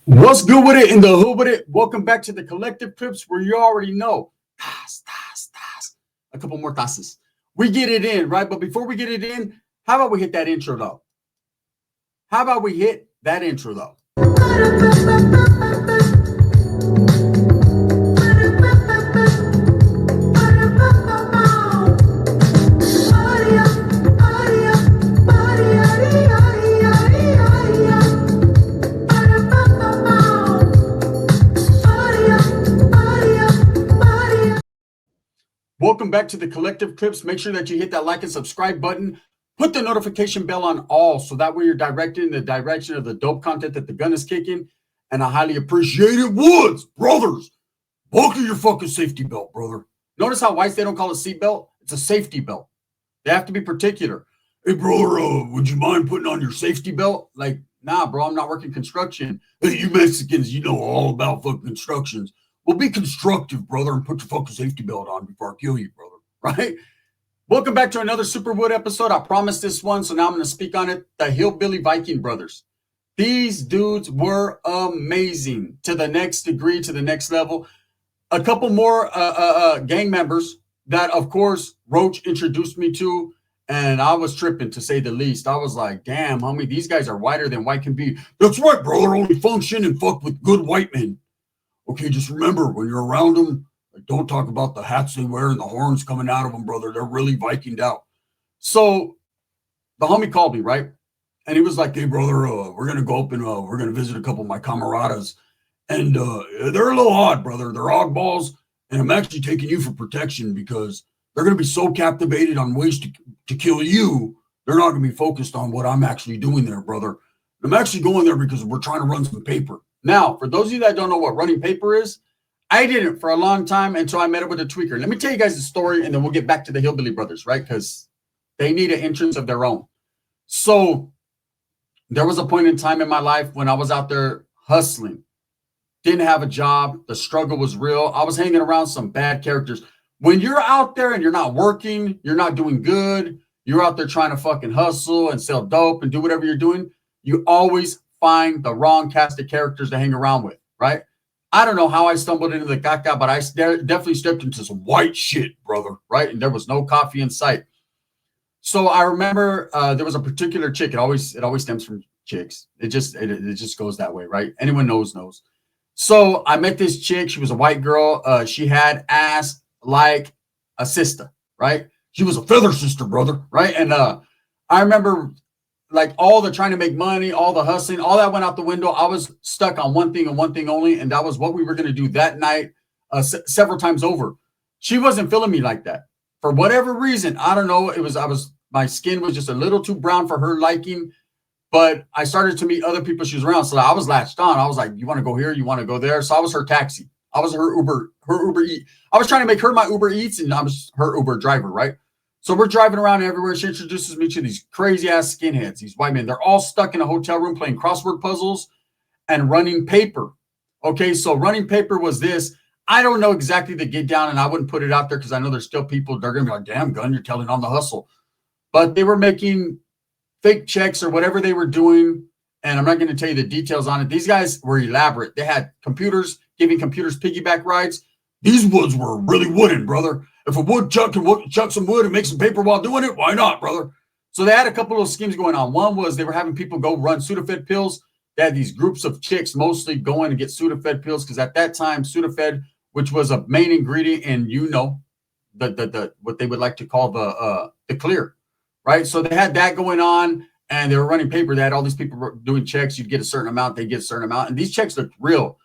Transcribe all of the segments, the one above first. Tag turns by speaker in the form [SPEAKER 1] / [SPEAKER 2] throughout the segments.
[SPEAKER 1] What's good with it in the hood with it? Welcome back to the collective clips where you already know. Tas. A couple more tasses. We get it in, right? But before we get it in, how about we hit that intro though? How about we hit that intro though? Welcome back to the collective clips. Make sure that you hit that like and subscribe button. Put the notification bell on all so that way you're directed in the direction of the dope content that the gun is kicking. And I highly appreciate it. Woods, brothers, buckle your fucking safety belt, brother. Notice how whites, they don't call it seat belt. It's a safety belt. They have to be particular. Hey, brother, would you mind putting on your safety belt? Like, nah, bro, I'm not working construction. Hey, you Mexicans, you know all about fucking constructions. Well, be constructive, brother, and put your fucking safety belt on before I kill you, brother. Right? Welcome back to another Superwood episode. I promised this one, so now I'm going to speak on it. The Hillbilly Viking brothers. These dudes were amazing to the next degree, to the next level. A couple more gang members that, of course, Roach introduced me to, and I was tripping, to say the least. I was like, damn, homie, these guys are whiter than white can be. That's right, brother. Only function and fuck with good white men. Okay, just remember, when you're around them, don't talk about the hats they wear and the horns coming out of them, brother. They're really Vikinged out. So the homie called me, right? And he was like, hey, brother, we're going to go up and we're going to visit a couple of my camaradas. And they're a little odd, brother. They're oddballs. And I'm actually taking you for protection because they're going to be so captivated on ways to kill you. They're not going to be focused on what I'm actually doing there, brother. I'm actually going there because we're trying to run some paper. Now, for those of you that don't know what running paper is, I didn't for a long time until I met up with a tweaker. Let me tell you guys the story, and then we'll get back to the Hillbilly brothers, right? Because they need an entrance of their own. So there was a point in time in my life when I was out there hustling, didn't have a job. The struggle was real. I was hanging around some bad characters. When you're out there and you're not working, you're not doing good, you're out there trying to fucking hustle and sell dope and do whatever you're doing, you always find the wrong cast of characters to hang around with, right? I don't know how I stumbled into the caca, but I definitely stepped into some white shit, brother, right? And there was no coffee in sight. So I remember there was a particular chick. It always stems from chicks. It just goes that way, right? Anyone knows. So I met this chick. She was a white girl. She had ass like a sister, right? She was a feather sister, brother, right? And I remember, like, all the trying to make money, all the hustling, all that went out the window. I was stuck on one thing and one thing only, and that was what we were going to do that night several times over. She wasn't feeling me like that. For whatever reason, I don't know. My skin was just a little too brown for her liking, but I started to meet other people she was around. So I was latched on. I was like, you want to go here? You want to go there? So I was her taxi. I was her Uber Eats. I was trying to make her my Uber Eats, and I was her Uber driver, right? So we're driving around everywhere. She introduces me to these crazy ass skinheads, these white men. They're all stuck in a hotel room playing crossword puzzles and running paper. Okay, so running paper was this. I don't know exactly the get down, and I wouldn't put it out there because I know there's still people, they're going to be like, damn, gun, you're telling on the hustle. But they were making fake checks or whatever they were doing, and I'm not going to tell you the details on it. These guys were elaborate. They had computers, giving computers piggyback rides. These woods were really wooden, brother. If a woodchuck can chuck some wood and make some paper while doing it, why not, brother? So they had a couple of schemes going on. One was they were having people go run Sudafed pills. They had these groups of chicks mostly going to get Sudafed pills because at that time, Sudafed, which was a main ingredient in, the what they would like to call the clear, right? So they had that going on, and they were running paper. They had all these people doing checks. You'd get a certain amount, they get a certain amount, and these checks looked real.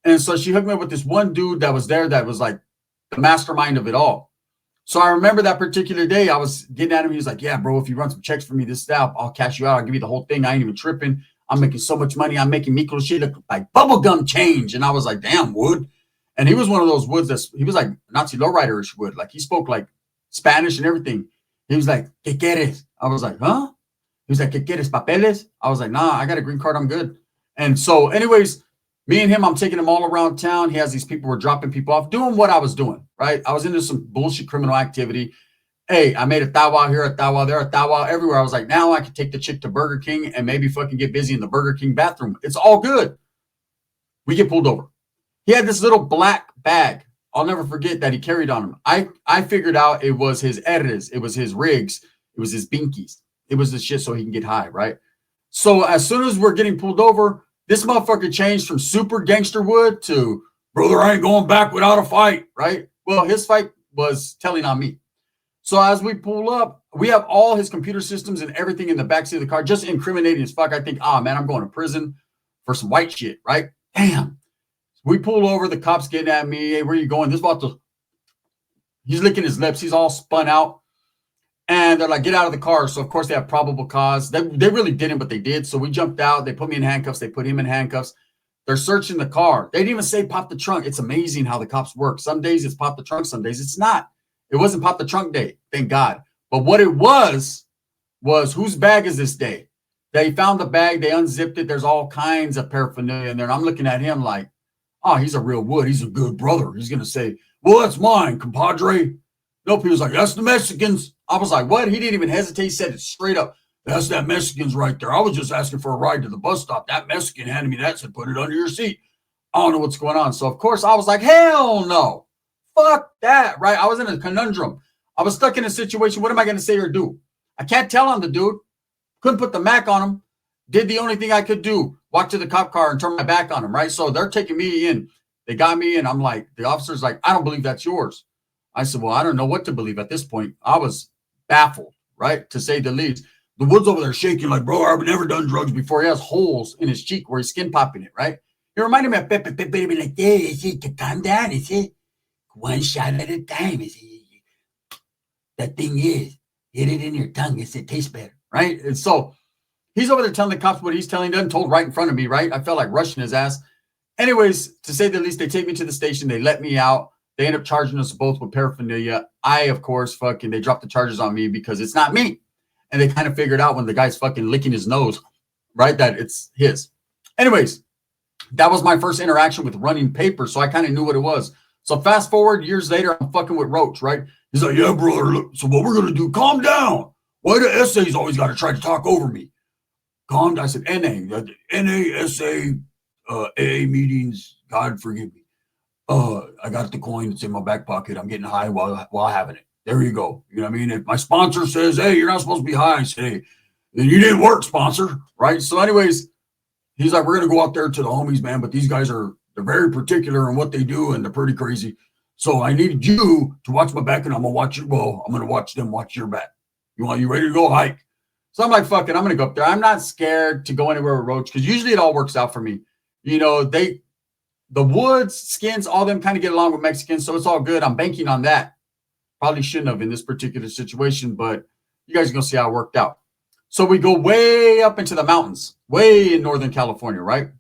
[SPEAKER 1] And so she hooked me up with this one dude that was there that was like the mastermind of it all. So I remember that particular day, I was getting at him. He was like, yeah, bro, if you run some checks for me, this stuff, I'll cash you out. I'll give you the whole thing. I ain't even tripping. I'm making so much money. I'm making micro shit look like bubblegum change. And I was like, damn, Wood. And he was one of those Woods he was like Nazi lowriderish Wood. Like, he spoke like Spanish and everything. He was like, ¿Qué quieres? I was like, huh? He was like, ¿Qué quieres? ¿Papeles? I was like, nah, I got a green card. I'm good. And so anyways, me and him, I'm taking him all around town. He has these people, we're dropping people off, doing what I was doing, right? I was into some bullshit criminal activity. Hey, I made a tawa here, a tawa there, a tawa everywhere. I was like, now I can take the chick to Burger King and maybe fucking get busy in the Burger King bathroom. It's all good. We get pulled over. He had this little black bag. I'll never forget that he carried on him. I figured out it was his erres. It was his rigs. It was his binkies. It was the shit so he can get high, right? So as soon as we're getting pulled over, this motherfucker changed from super gangster wood to, brother, I ain't going back without a fight, right? Well, his fight was telling on me. So as we pull up, we have all his computer systems and everything in the backseat of the car, just incriminating as fuck. I think, man, I'm going to prison for some white shit, right? Damn. We pull over, the cops getting at me. Hey, where are you going? He's licking his lips. He's all spun out. And they're like, get out of the car. So, of course, they have probable cause. They really didn't, but they did. So we jumped out. They put me in handcuffs. They put him in handcuffs. They're searching the car. They didn't even say pop the trunk. It's amazing how the cops work. Some days it's pop the trunk. Some days it's not. It wasn't pop the trunk day, thank God. But what it was whose bag is this day? They found the bag. They unzipped it. There's all kinds of paraphernalia in there. And I'm looking at him like, oh, he's a real wood. He's a good brother. He's going to say, well, that's mine, compadre. Nope, he was like, that's the Mexicans. I was like, what? He didn't even hesitate. He said it straight up. That's that Mexicans right there. I was just asking for a ride to the bus stop. That Mexican handed me that, said, put it under your seat. I don't know what's going on. So, of course, I was like, hell no. Fuck that, right? I was in a conundrum. I was stuck in a situation. What am I going to say or do? I can't tell on the dude. Couldn't put the Mac on him. Did the only thing I could do. Walk to the cop car and turn my back on him, right? So they're taking me in. They got me, and I'm like, the officer's like, I don't believe that's yours. I said, well, I don't know what to believe at this point. I was baffled, right, to say the least. The Wood's over there shaking like, bro, I've never done drugs before. He has holes in his cheek where he's skin popping it, right? He reminded me of Pepe. Pepe be like, hey, is it to calm down? Is it one shot at a time? Is it that thing is, hit it in your tongue. It tastes better, right? And so he's over there telling the cops what he's telling them, told right in front of me, right? I felt like rushing his ass. Anyways, to say the least, they take me to the station. They let me out. They end up charging us both with paraphernalia. Of course, they dropped the charges on me because it's not me. And they kind of figured out when the guy's fucking licking his nose, right, that it's his. Anyways, that was my first interaction with running paper, so I kind of knew what it was. So fast forward, years later, I'm fucking with Roach, right? He's like, yeah, brother, look, so what we're going to do, calm down. Why the essays always got to try to talk over me? Calm down. I said, NA, AA meetings, God forgive me. I got the coin. It's in my back pocket. I'm getting high while having it. There you go. You know what I mean? If my sponsor says, hey, you're not supposed to be high, I say, hey, then you didn't work, sponsor, right? So anyways, he's like, we're going to go out there to the homies, man, but these guys they're very particular in what they do, and they're pretty crazy. So I needed you to watch my back, and I'm going to watch you. Well, I'm going to watch them watch your back. You ready to go hike? So I'm like, fuck it, I'm going to go up there. I'm not scared to go anywhere with Roach because usually it all works out for me. You know, the Woods, Skins, all them kind of get along with Mexicans, so it's all good. I'm banking on that. Probably shouldn't have in this particular situation, but you guys are going to see how it worked out. So we go way up into the mountains, way in Northern California, right?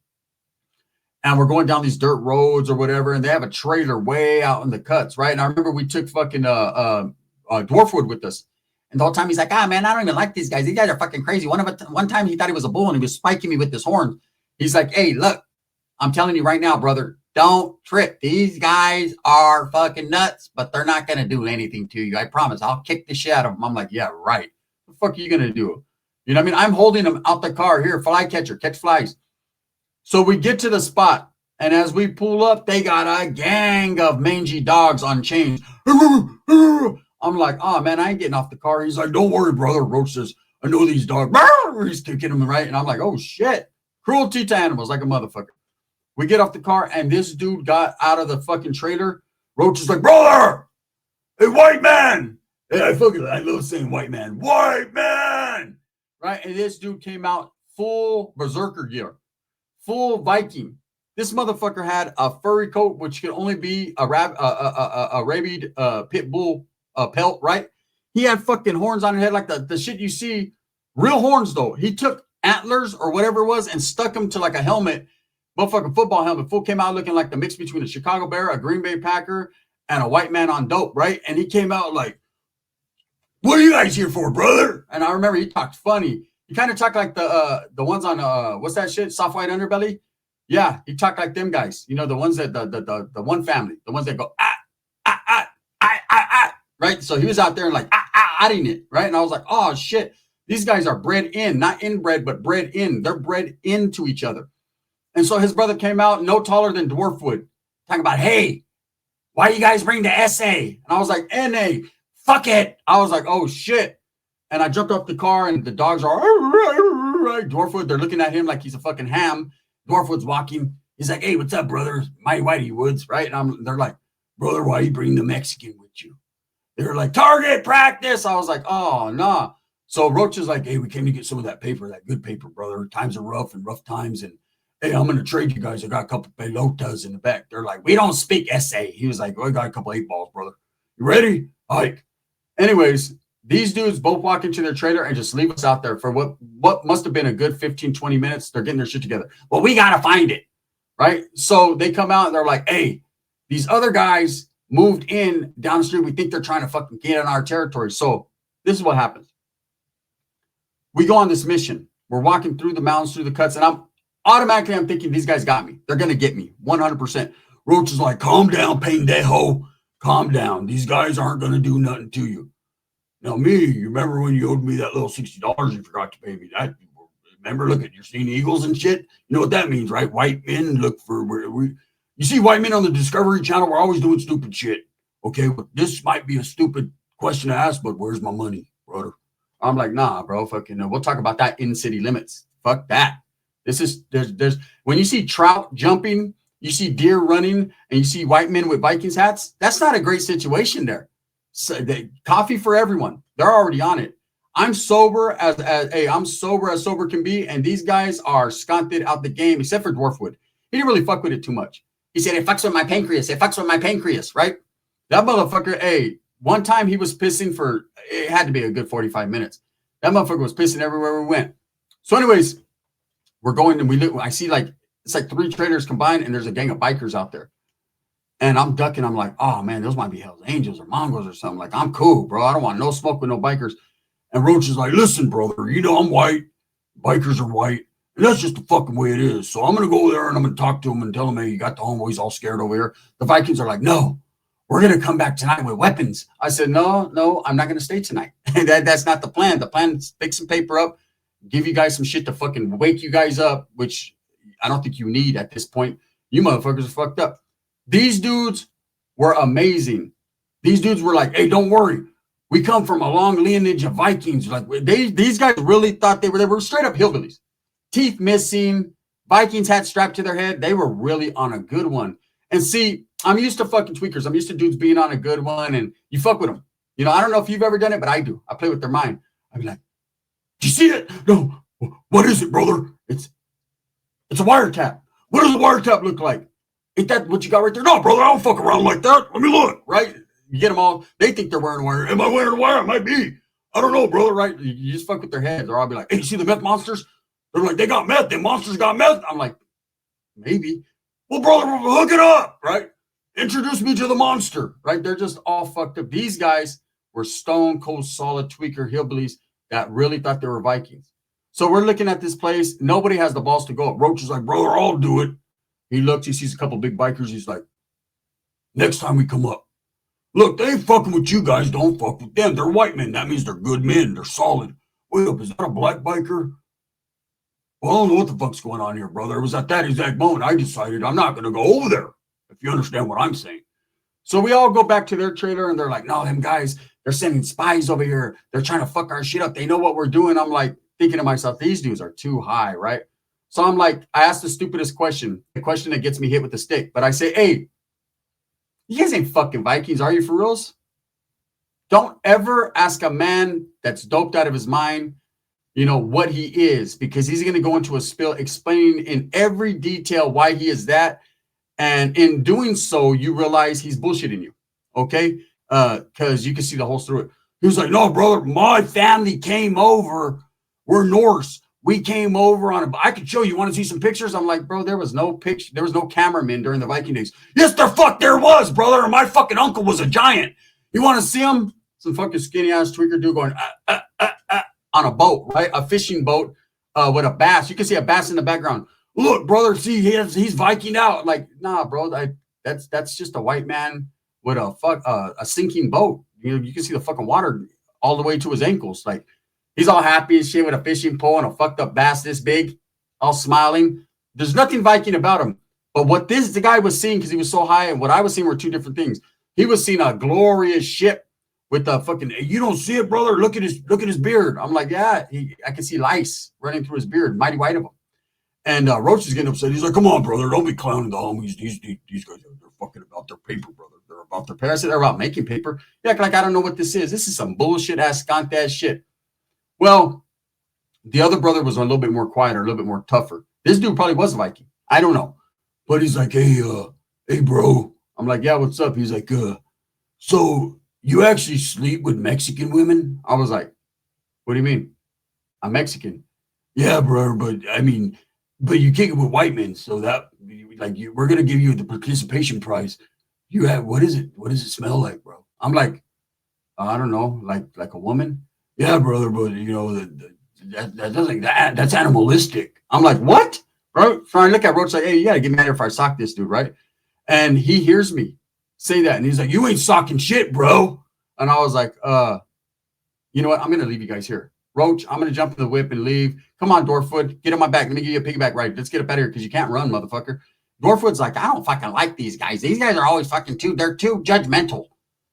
[SPEAKER 1] And we're going down these dirt roads or whatever, and they have a trailer way out in the cuts, right? And I remember we took fucking Dwarfwood with us. And the whole time he's like, man, I don't even like these guys. These guys are fucking crazy. One time he thought he was a bull, and he was spiking me with his horn. He's like, hey, look, I'm telling you right now, brother, don't trip. These guys are fucking nuts, but they're not going to do anything to you. I promise. I'll kick the shit out of them. I'm like, yeah, right. What the fuck are you going to do? You know what I mean? I'm holding them out the car. Here, fly catcher, catch flies. So we get to the spot, and as we pull up, they got a gang of mangy dogs on chains. I'm like, oh, man, I ain't getting off the car. He's like, don't worry, brother. Roach says, I know these dogs. He's kicking them, right? And I'm like, oh, shit. Cruelty to animals like a motherfucker. We get off the car, and this dude got out of the fucking trailer. Roach is like, brother, hey, white man. Hey, I love saying white man. White man. Right? And this dude came out full berserker gear, full Viking. This motherfucker had a furry coat, which could only be a rabid pit bull pelt, right? He had fucking horns on his head like the shit you see. Real horns, though. He took antlers or whatever it was and stuck them to like a helmet. Motherfucking football helmet. Fool came out looking like the mix between a Chicago Bear, a Green Bay Packer, and a white man on dope, right? And he came out like, what are you guys here for, brother? And I remember he talked funny. He kind of talked like the ones on what's that shit? Soft White Underbelly? Yeah, he talked like them guys. You know, the ones that the one family, the ones that go right? So he was out there and like adding it, right? And I was like, oh shit, these guys are bred in, not inbred, but bred in. They're bred into each other. And so his brother came out, no taller than Dwarfwood, talking about, hey, why you guys bring the SA? And I was like, NA, fuck it. I was like, oh shit. And I jumped off the car and the dogs are Dwarfwood. They're looking at him like he's a fucking ham. Dwarfwood's walking. He's like, hey, what's up, brother? Mighty Whitey Woods, right? And they're like, brother, why you bring the Mexican with you? They're like, target practice. I was like, oh, nah. So Roach is like, hey, we came to get some of that paper, that good paper, brother. Times are rough and rough times. And hey, I'm going to trade you guys. I got a couple pelotas in the back. They're like, we don't speak SA. He was like, I got a couple 8-balls, brother. You ready? Hike. Anyways, these dudes both walk into their trailer and just leave us out there for what must have been a good 15, 20 minutes. They're getting their shit together. Well, we got to find it, right? So they come out and they're like, hey, these other guys moved in down the street. We think they're trying to fucking get in our territory. So this is what happens. We go on this mission. We're walking through the mountains, through the cuts, and I'm thinking these guys got me. They're going to get me 100%. Roach is like, calm down, pendejo. Calm down. These guys aren't going to do nothing to you. Now, you remember when you owed me that little $60 you forgot to pay me that? Remember, look at you're seeing eagles and shit. You know what that means, right? White men look for you see white men on the Discovery Channel. We're always doing stupid shit. Okay, well, this might be a stupid question to ask, but where's my money, brother? I'm like, nah, bro. Fucking, we'll talk about that in city limits. Fuck that. This is there's when you see trout jumping, you see deer running, and you see white men with Vikings hats. That's not a great situation there. So coffee for everyone. They're already on it. I'm sober I'm sober as sober can be, and these guys are skunted out the game, except for Dwarfwood. He didn't really fuck with it too much. He said, it fucks with my pancreas. It fucks with my pancreas, right? That motherfucker, one time he was pissing for, it had to be a good 45 minutes. That motherfucker was pissing everywhere we went. So anyways, we're going and I see it's like 3 trailers combined, and there's a gang of bikers out there. And I'm ducking. I'm like, oh, man, those might be Hell's Angels or Mongols or something. Like, I'm cool, bro. I don't want no smoke with no bikers. And Roach is like, listen, brother, you know I'm white. Bikers are white. And that's just the fucking way it is. So I'm going to go there and I'm going to talk to them and tell them, hey, you got the homeboys all scared over here. The Vikings are like, no, we're going to come back tonight with weapons. I said, no, I'm not going to stay tonight. That's not the plan. The plan is pick some paper up, give you guys some shit to fucking wake you guys up, which I don't think you need at this point. You motherfuckers are fucked up. These dudes were amazing. These dudes were like, hey, don't worry. We come from a long lineage of Vikings. Like these guys really thought they were straight up hillbillies. Teeth missing, Vikings hat strapped to their head. They were really on a good one. And see, I'm used to fucking tweakers. I'm used to dudes being on a good one, and you fuck with them. You know, I don't know if you've ever done it, but I do. I play with their mind. I'd be like, do you see it? No. What is it, brother? It's a wiretap. What does a wiretap look like? Ain't that what you got right there? No, brother, I don't fuck around like that. Let me look, right? You get them all. They think they're wearing a wire. Am I wearing a wire? I might be. I don't know, brother, right? You just fuck with their heads. Or I'll be like, hey, you see the meth monsters? They're like, they got meth. Them monsters got meth. I'm like, maybe. Well, brother, hook it up, right? Introduce me to the monster, right? They're just all fucked up. These guys were stone cold solid tweaker hillbillies that really thought they were Vikings. So we're looking at this place. Nobody has the balls to go up. Roach is like, brother, I'll do it. He looks, he sees a couple big bikers. He's like, next time we come up, look, they ain't fucking with you guys. Don't fuck with them. They're white men. That means they're good men. They're solid. Wait up, is that a black biker? Well, I don't know what the fuck's going on here, brother. It was at that exact moment I decided I'm not going to go over there, if you understand what I'm saying. So we all go back to their trailer, and they're like, no, them guys, they're sending spies over here. They're trying to fuck our shit up. They know what we're doing. I'm like, thinking to myself, these dudes are too high, right? So I'm like, I asked the stupidest question, the question that gets me hit with the stick. But I say, hey, you guys ain't fucking Vikings, are you for reals? Don't ever ask a man that's doped out of his mind, you know, what he is, because he's going to go into a spiel explaining in every detail why he is that. And in doing so, you realize he's bullshitting you, okay? Because you can see the holes through it. He was like, no, brother, my family came over. We're Norse. We came over I could show you. Want to see some pictures? I'm like, bro, there was no picture. There was no cameraman during the Viking days. Yes, there was, brother. My fucking uncle was a giant. You want to see him? Some fucking skinny ass tweaker dude going on a boat, right? A fishing boat with a bass. You can see a bass in the background. Look, brother, see, he's Viking out. Like, nah, bro, that's just a white man with a sinking boat. You know, you can see the fucking water all the way to his ankles. Like, he's all happy and shit with a fishing pole and a fucked up bass this big, all smiling. There's nothing Viking about him. But what the guy was seeing, because he was so high, and what I was seeing were two different things. He was seeing a glorious ship with the fucking, you don't see it, brother. Look at his beard. I'm like, yeah, I can see lice running through his beard, mighty white of him. And Roach is getting upset. He's like, come on, brother, don't be clowning the homies. These guys they're fucking about their paper, brother. They're about their paper. I said they're about making paper. Yeah, like I don't know what this is. This is some bullshit ass skunk ass shit. Well, the other brother was a little bit more quieter, a little bit more tougher. This dude probably was a Viking. I don't know. But he's like, hey, bro. I'm like, yeah, what's up? He's like, so you actually sleep with Mexican women? I was like, what do you mean? I'm Mexican. Yeah, bro, but you can't get with white men. So that, like, we're going to give you the participation prize. You have, what is it? What does it smell like, bro? I'm like, I don't know, like a woman? Yeah, brother, but, that doesn't, that's animalistic. I'm like, what? Bro, so I look at Roach like, hey, you got to get mad if I sock this dude, right? And he hears me say that. And he's like, you ain't socking shit, bro. And I was like, you know what? I'm going to leave you guys here. Roach, I'm going to jump in the whip and leave. Come on, Dwarfwood, get on my back. Let me give you a piggyback ride. Let's get up out of here because you can't run, motherfucker. Dwarfwood's like, I don't fucking like these guys. These guys are always they're too judgmental.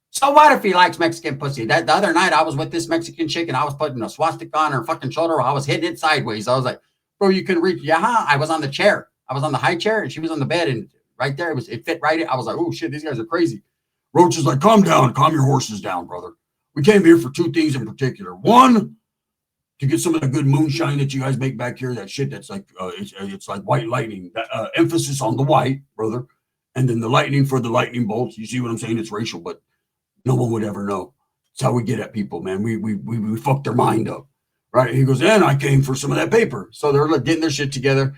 [SPEAKER 1] So what if he likes Mexican pussy? The other night I was with this Mexican chick and I was putting a swastika on her fucking shoulder. I was hitting it sideways. I was like, bro, you couldn't reach. Yeah, I was on the chair. I was on the high chair and she was on the bed and right there it fit right in. I was like, oh shit, these guys are crazy. Roach is like, calm down, calm your horses down, brother. We came here for two things in particular. One, to get some of the good moonshine that you guys make back here. That shit that's like it's like white lightning. Emphasis on the white, brother, and then the lightning for the lightning bolts. You see what I'm saying? It's racial, but no one would ever know. It's how we get at people, man. We fuck their mind up, right? And he goes, and I came for some of that paper. So they're like getting their shit together.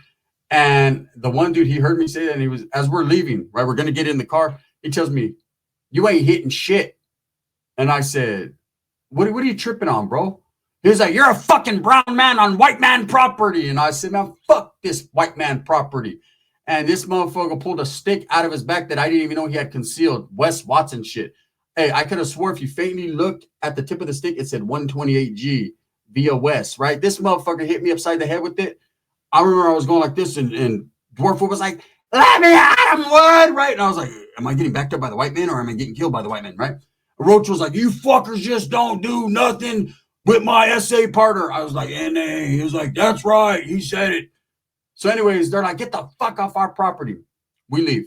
[SPEAKER 1] And the one dude, he heard me say that, and he was, as we're leaving, right, we're gonna get in the car. He tells me, "You ain't hitting shit." And I said, "What are you tripping on, bro?" He's like, "You're a fucking brown man on white man property." And I said, "Man, fuck this white man property." And this motherfucker pulled a stick out of his back that I didn't even know he had concealed. Wes Watson shit. Hey, I could have swore if you faintly looked at the tip of the stick, it said 128G via West, right? This motherfucker hit me upside the head with it. I remember I was going like this, and Dwarfwood was like, "Let me at him, Wood!" Right? And I was like, am I getting backed up by the white man or am I getting killed by the white man, right? Roach was like, "You fuckers just don't do nothing with my SA partner." I was like, "NA." He was like, "That's right." He said it. So anyways, they're like, "Get the fuck off our property." We leave.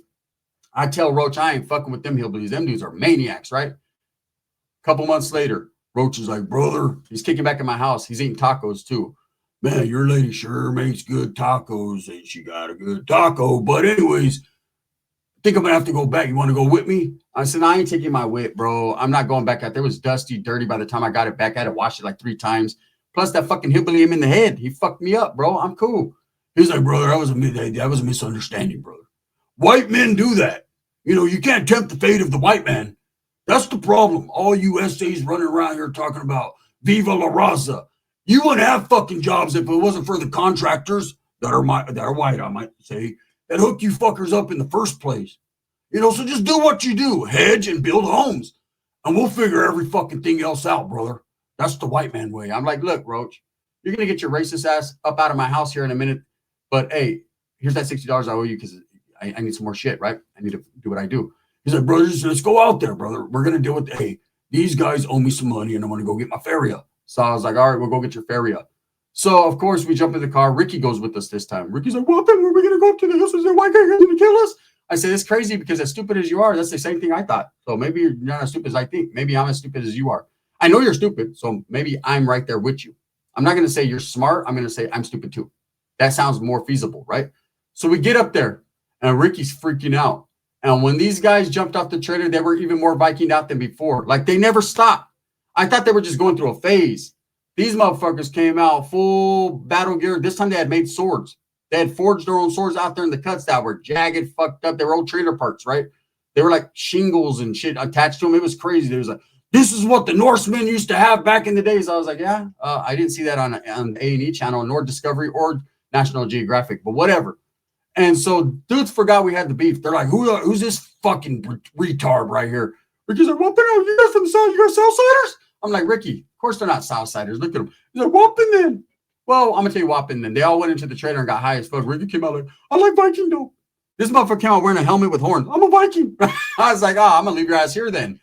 [SPEAKER 1] I tell Roach, I ain't fucking with them hillbillies. Them dudes are maniacs, right? A couple months later, Roach is like, "Brother," he's kicking back in my house. He's eating tacos too. "Man, your lady sure makes good tacos, and she got a good taco. But anyways, I think I'm going to have to go back. You want to go with me?" I said, "I ain't taking my whip, bro. I'm not going back out there. It was dusty, dirty by the time I got it back. I had to wash it like 3 times. Plus that fucking hillbilly him in the head. He fucked me up, bro. I'm cool." He's like, "Brother, that was a misunderstanding, brother. White men do that. You can't tempt the fate of the white man. That's the problem. All you SAs running around here talking about Viva la Raza. You wouldn't have fucking jobs if it wasn't for the contractors that are white, I might say, that hook you fuckers up in the first place. So just do what you do. Hedge and build homes. And we'll figure every fucking thing else out, brother. That's the white man way." I'm like, "Look, Roach, you're going to get your racist ass up out of my house here in a minute. But, hey, here's that $60 I owe you because I need some more shit, right? I need to do what I do." He's like, "Brother, let's go out there, brother. We're going to deal with, hey, these guys owe me some money and I'm going to go get my Feria." So I was like, "All right, we'll go get your Feria." So, of course, we jump in the car. Ricky goes with us this time. Ricky's like, "Well, then are we going to go up to the house and say, why can't you kill us?" I said, "It's crazy because as stupid as you are, that's the same thing I thought. So maybe you're not as stupid as I think. Maybe I'm as stupid as you are. I know you're stupid, so maybe I'm right there with you. I'm not going to say you're smart. I'm going to say I'm stupid too. That sounds more feasible, right?" So we get up there, and Ricky's freaking out. And when these guys jumped off the trailer, they were even more Vikinged out than before. Like, they never stopped. I thought they were just going through a phase. These motherfuckers came out full battle gear. This time they had made swords. They had forged their own swords out there in the cuts that were jagged, fucked up. They were old trailer parts, right? They were like shingles and shit attached to them. It was crazy. There was like, "This is what the Norsemen used to have back in the days." I was like, yeah, I didn't see that on A&E channel, nor Discovery or National Geographic, but whatever. And so dudes forgot we had the beef. They're like, who's this fucking retard right here? Ricky's like, "Well, you guys from the South, you guys Southsiders?" I'm like, "Ricky, of course they're not Southsiders. Look at them." He's like, "Well, then Well, I'm gonna tell you what, and then they all went into the trailer and got high as fuck. Ricky came out like, I like Viking dope. This motherfucker came out wearing a helmet with horns. I'm a Viking. I was like, oh, I'm gonna leave your ass here then.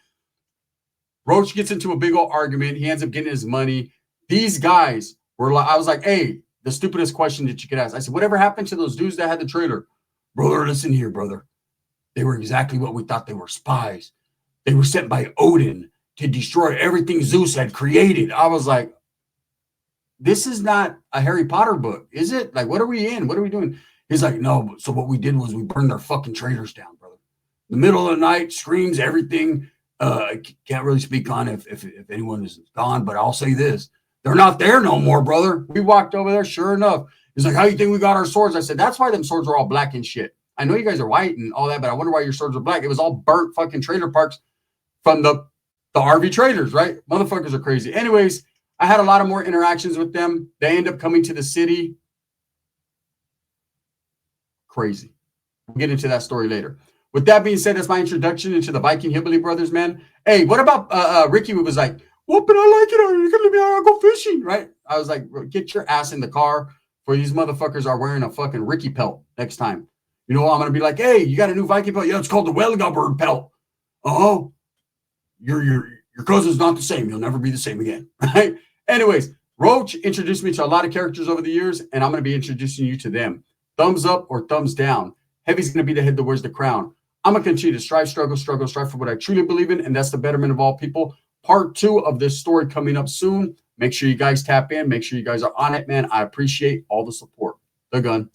[SPEAKER 1] Roach gets into a big old argument. He ends up getting his money. These guys were like, I was like, hey, the stupidest question that you could ask. I said, whatever happened to those dudes that had the trailer? Brother, listen here, brother. They were exactly what we thought they were, spies. They were sent by Odin to destroy everything Zeus had created. I was like, this is not a Harry Potter book, is it? Like, what are we in? What are we doing? He's like, no. So what we did was we burned their fucking trailers down, brother. The middle of the night, screams, everything. I can't really speak on if anyone is gone, but I'll say this. They're not there no more, brother. We walked over there, sure enough. He's like, how do you think we got our swords? I said, that's why them swords are all black and shit. I know you guys are white and all that, but I wonder why your swords are black. It was all burnt fucking trailer parks from the RV traders, right? Motherfuckers are crazy. Anyways, I had a lot of more interactions with them. They end up coming to the city. Crazy. We'll get into that story later. With that being said, that's my introduction into the Viking Hillbilly brothers, man. Hey, what about Ricky was like, whooping, I like it. You're going to let me out, I'll go fishing, right? I was like, get your ass in the car, for these motherfuckers are wearing a fucking Ricky pelt next time. You know, I'm going to be like, hey, you got a new Viking pelt? Yeah, it's called the Welgabird pelt. Oh, your cousin's not the same. You'll never be the same again, right? Anyways, Roach introduced me to a lot of characters over the years, and I'm going to be introducing you to them. Thumbs up or thumbs down. Heavy's going to be the head that wears the crown. I'm going to continue to strive for what I truly believe in, and that's the betterment of all people. Part 2 of this story coming up soon. Make sure you guys tap in. Make sure you guys are on it, man. I appreciate all the support. The Gun.